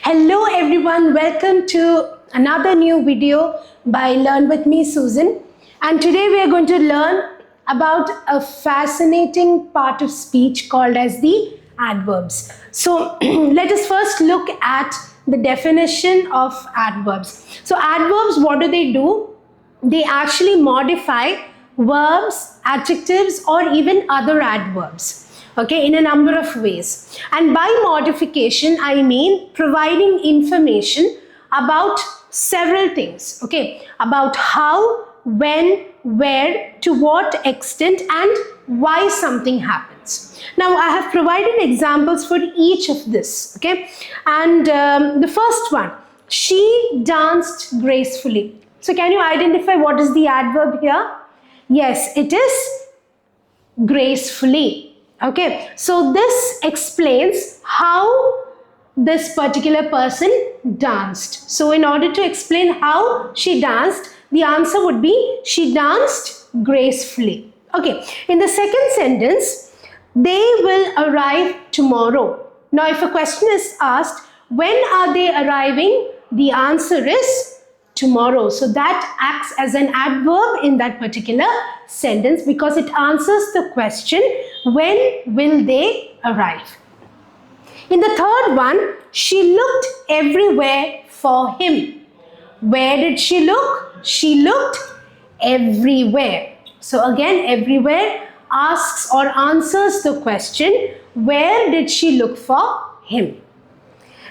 Hello everyone, welcome to another new video by Learn With Me Susan, and today we are going to learn about a fascinating part of speech called as the adverbs. So let us first look at the definition of adverbs. So adverbs, what do? They actually modify verbs, adjectives, or even other adverbs. Okay, in a number of ways. And by modification, I mean providing information about several things. Okay, about how, when, where, to what extent, and why something happens. Now, I have provided examples for each of this. Okay, and the first one, she danced gracefully. So, can you identify what is the adverb here? Yes, it is gracefully. Okay, so this explains how this particular person danced. So in order to explain how she danced, the answer would be she danced gracefully. Okay, in the second sentence, they will arrive tomorrow. Now if a question is asked, when are they arriving? The answer is tomorrow. So that acts as an adverb in that particular sentence because it answers the question, when will they arrive? In the third one, she looked everywhere for him. Where did she look? She looked everywhere. So again, everywhere asks or answers the question, where did she look for him?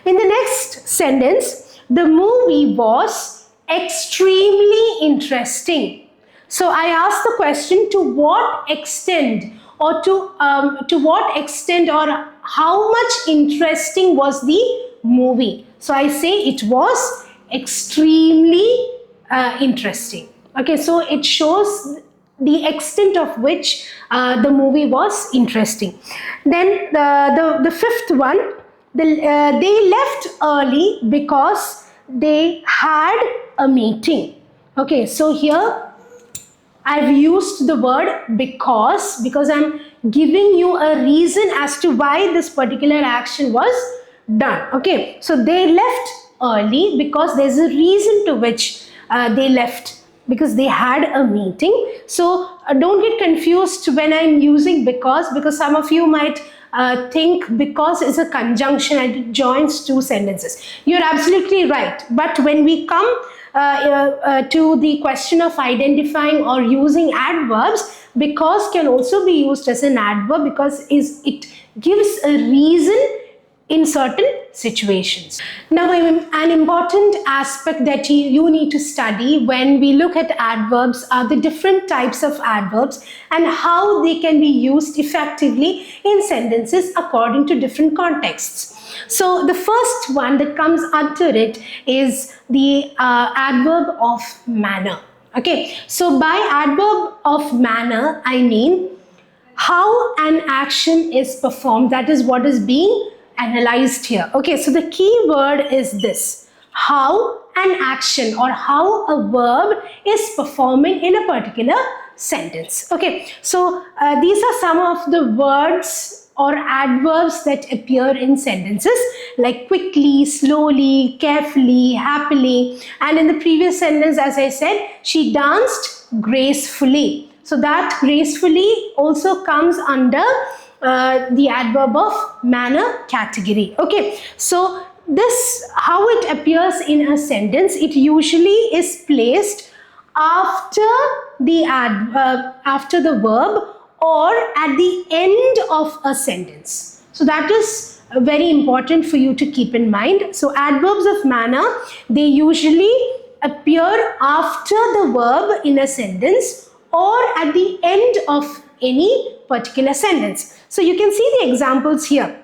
In the next sentence, the movie was extremely interesting. So I asked the question, to what extent or to what extent or how much interesting was the movie? So I say it was extremely interesting. Okay, so it shows the extent of which the movie was interesting. Then the fifth one, they left early because they had a meeting. Okay, so here I've used the word because I'm giving you a reason as to why this particular action was done. Okay, so they left early because there's a reason to which they left, because they had a meeting. So don't get confused when I'm using because some of you might think because is a conjunction and it joins two sentences. You're absolutely right. But when we come to the question of identifying or using adverbs, because can also be used as an adverb because it gives a reason in certain situations. Now, an important aspect that you need to study when we look at adverbs are the different types of adverbs and how they can be used effectively in sentences according to different contexts. So the first one that comes under it is the adverb of manner. Okay, so by adverb of manner, I mean how an action is performed. That is what is being analyzed here. Okay, so the key word is this: how an action or how a verb is performing in a particular sentence. Okay, so these are some of the words or adverbs that appear in sentences like quickly, slowly, carefully, happily. And in the previous sentence, as I said, she danced gracefully. So that gracefully also comes under the adverb of manner category. Okay, so this, how it appears in a sentence, it usually is placed after the after the verb or at the end of a sentence. So that is very important for you to keep in mind. So adverbs of manner, they usually appear after the verb in a sentence or at the end of any particular sentence. So you can see the examples here.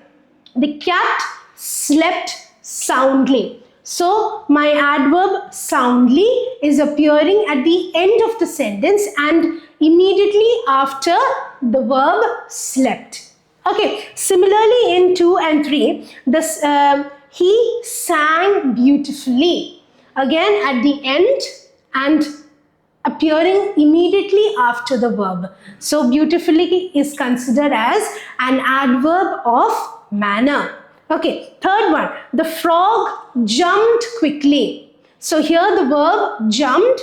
The cat slept soundly. So my adverb soundly is appearing at the end of the sentence and immediately after the verb slept. Okay, similarly in 2 and 3, this he sang beautifully. Again at the end and appearing immediately after the verb. So beautifully is considered as an adverb of manner. Okay, third one, the frog jumped quickly. So here the verb jumped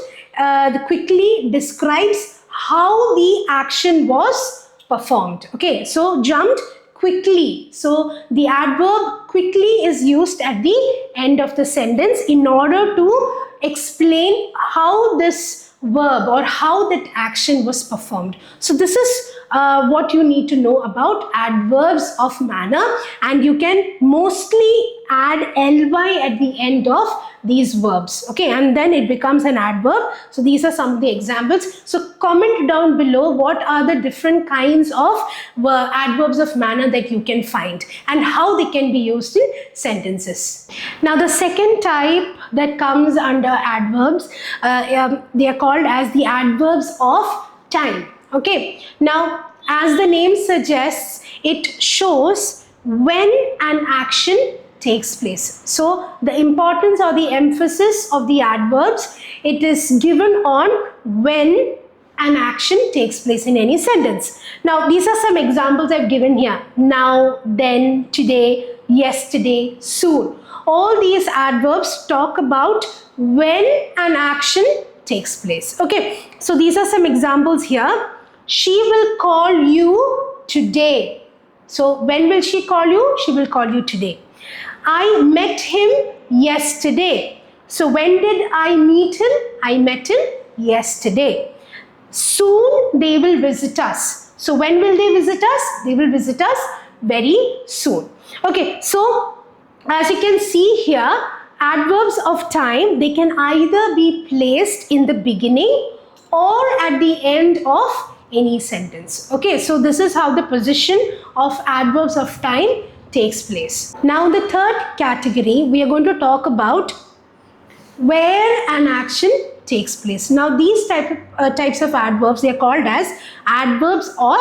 quickly describes how the action was performed. Okay, so jumped quickly. So the adverb quickly is used at the end of the sentence in order to explain how this verb or how that action was performed. So this is what you need to know about adverbs of manner, and you can mostly add ly at the end of these verbs, okay, and then it becomes an adverb. So these are some of the examples. So comment down below what are the different kinds of adverbs of manner that you can find and how they can be used in sentences. Now the second type that comes under adverbs, they are called as the adverbs of time. Okay, now as the name suggests, it shows when an action takes place. So the importance or the emphasis of the adverbs, it is given on when an action takes place in any sentence. Now these are some examples I've given here. Now, then, today, yesterday, soon. All these adverbs talk about when an action takes place. Okay, so these are some examples here. She will call you today. So when will she call you? She will call you today. I met him yesterday. So when did I meet him? I met him yesterday. Soon they will visit us. So when will they visit us? They will visit us very soon. Okay, so as you can see here, adverbs of time, they can either be placed in the beginning or at the end of any sentence. Okay, so this is how the position of adverbs of time takes place. Now the third category, we are going to talk about where an action takes place. Now these types of adverbs, they are called as adverbs of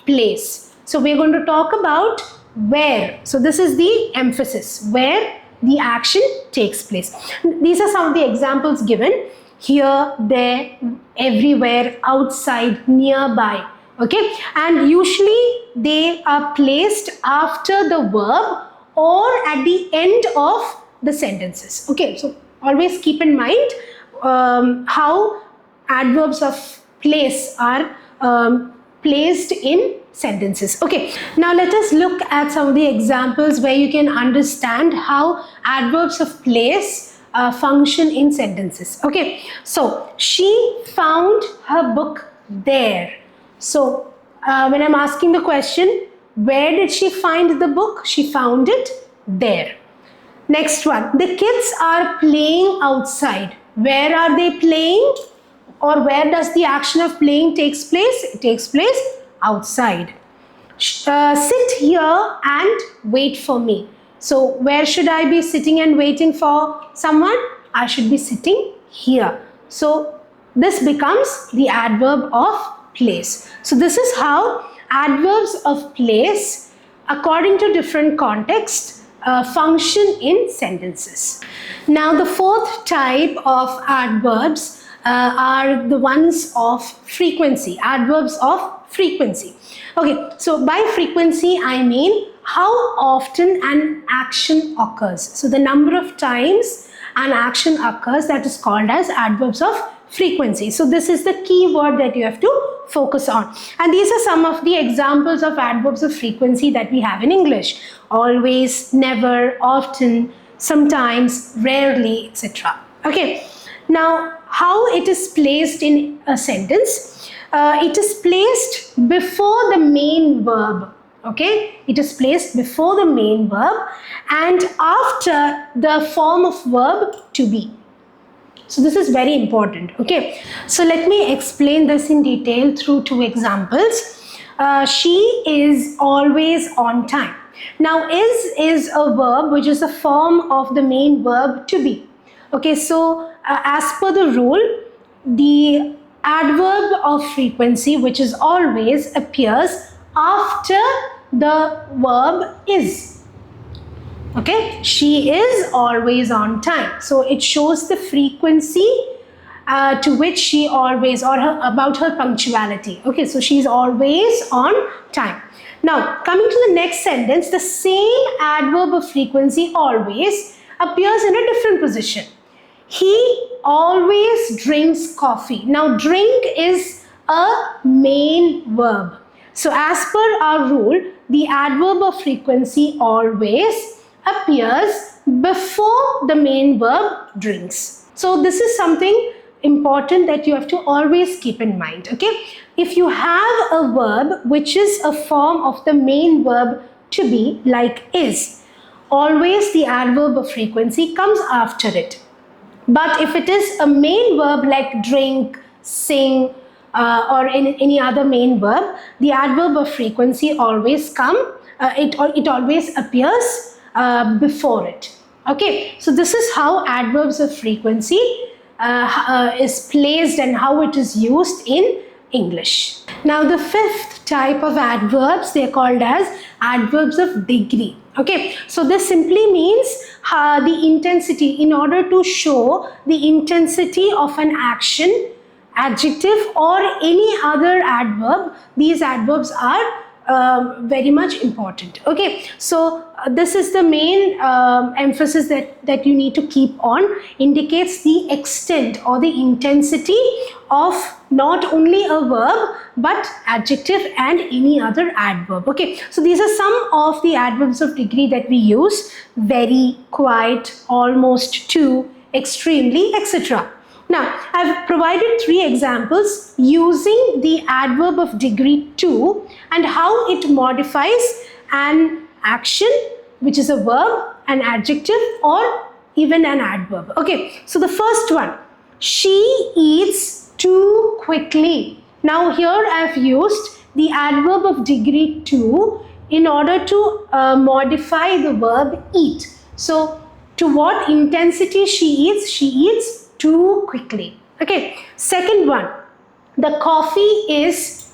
place. So we are going to talk about where. So this is the emphasis, where the action takes place. These are some of the examples given: here, there, everywhere, outside, nearby. Okay, and usually they are placed after the verb or at the end of the sentences. Okay, so always keep in mind how adverbs of place are placed in sentences. Okay, now let us look at some of the examples where you can understand how adverbs of place function in sentences. Okay, so she found her book there. So when I'm asking the question, where did she find the book? She found it there. Next one, the kids are playing outside. Where are they playing? Or where does the action of playing takes place? It takes place outside. Sit here and wait for me. So where should I be sitting and waiting for someone? I should be sitting here. So this becomes the adverb of place. So this is how adverbs of place, according to different contexts, function in sentences. Now the fourth type of adverbs are the ones of frequency, adverbs of frequency. Okay, so by frequency I mean how often an action occurs. So the number of times an action occurs, that is called as adverbs of frequency. So this is the key word that you have to focus on. And these are some of the examples of adverbs of frequency that we have in English: always, never, often, sometimes, rarely, etc. Okay, now how it is placed in a sentence? It is placed before the main verb. Okay, it is placed before the main verb and after the form of verb to be. So this is very important. Okay, so let me explain this in detail through two examples. She is always on time. Now is a verb which is a form of the main verb to be. Okay, so as per the rule, the adverb of frequency, which is always, appears after the verb is. Okay, she is always on time. So it shows the frequency to which she always, or about her punctuality. Okay, so she's always on time. Now, coming to the next sentence, the same adverb of frequency always appears in a different position. He always drinks coffee. Now, drink is a main verb. So, as per our rule, the adverb of frequency always appears before the main verb drinks. So, this is something important that you have to always keep in mind. Okay, if you have a verb which is a form of the main verb to be, like is, always the adverb of frequency comes after it. But if it is a main verb like drink, sing, or any other main verb, the adverb of frequency always it always appears before it. Okay, so this is how adverbs of frequency is placed and how it is used in English. Now, the fifth type of adverbs, they are called as adverbs of degree. Okay, so this simply means the intensity. In order to show the intensity of an action, adjective, or any other adverb, these adverbs are very much important. Okay, so this is the main emphasis that you need to keep on. Indicates the extent or the intensity of not only a verb but adjective and any other adverb. Okay, so these are some of the adverbs of degree that we use: very, quite, almost, to, extremely, etc. Now, I've provided 3 examples using the adverb of degree to and how it modifies an action, which is a verb, an adjective, or even an adverb. Okay, so the first one, she eats too quickly. Now, here I've used the adverb of degree to in order to modify the verb eat. So, to what intensity she eats? She eats too quickly. Okay, second one, the coffee is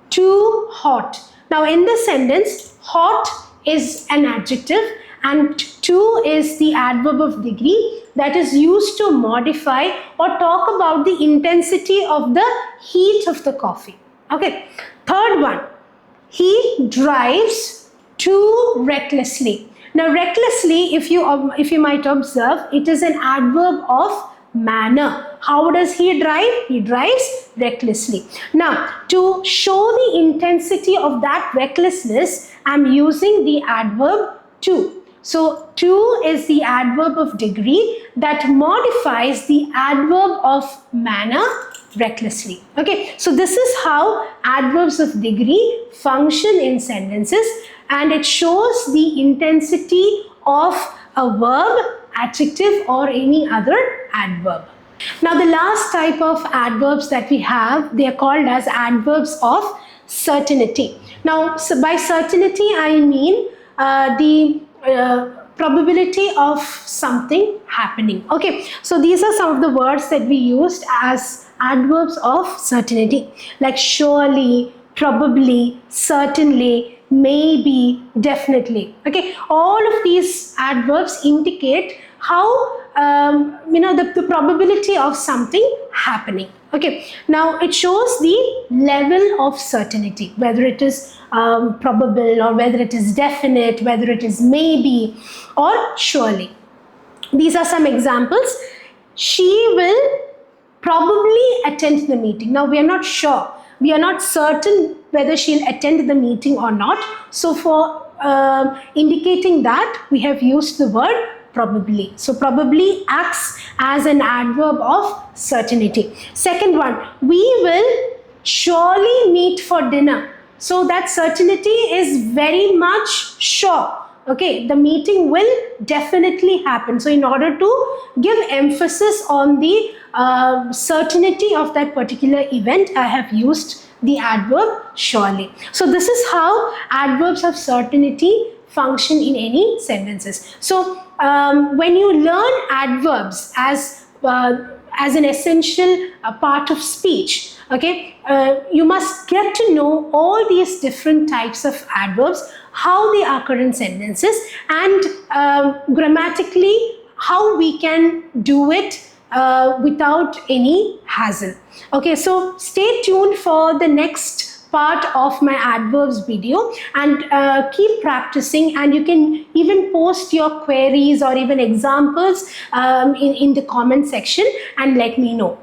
too hot. Now, in this sentence, hot is an adjective and too is the adverb of degree that is used to modify or talk about the intensity of the heat of the coffee. Okay, third one, he drives too recklessly. Now, recklessly, if you might observe, it is an adverb of manner. How does he drive? He drives recklessly. Now, to show the intensity of that recklessness, I'm using the adverb to. So, to is the adverb of degree that modifies the adverb of manner, recklessly. Okay, so this is how adverbs of degree function in sentences, and it shows the intensity of a verb, adjective, or any other adverb. Now, the last type of adverbs that we have, they are called as adverbs of certainty. Now, so by certainty, I mean the probability of something happening. Okay, so these are some of the words that we used as adverbs of certainty, like surely, probably, certainly, maybe, definitely. Okay, all of these adverbs indicate how the probability of something happening. Okay, now it shows the level of certainty, whether it is probable or whether it is definite, whether it is maybe or surely. These are some examples. She will probably attend the meeting. Now, we are not sure. We are not certain whether she'll attend the meeting or not. So, for indicating that, we have used the word probably. So, probably acts as an adverb of certainty. Second one, we will surely meet for dinner. So, that certainty is very much sure. Okay, the meeting will definitely happen. So, in order to give emphasis on the certainty of that particular event, I have used the adverb surely. So, this is how adverbs of certainty function in any sentences. So, when you learn adverbs as an essential part of speech, okay, you must get to know all these different types of adverbs, how they occur in sentences, and grammatically how we can do it without any hassle. Okay, so stay tuned for the next part of my adverbs video, and keep practicing, and you can even post your queries or even examples in the comment section and let me know.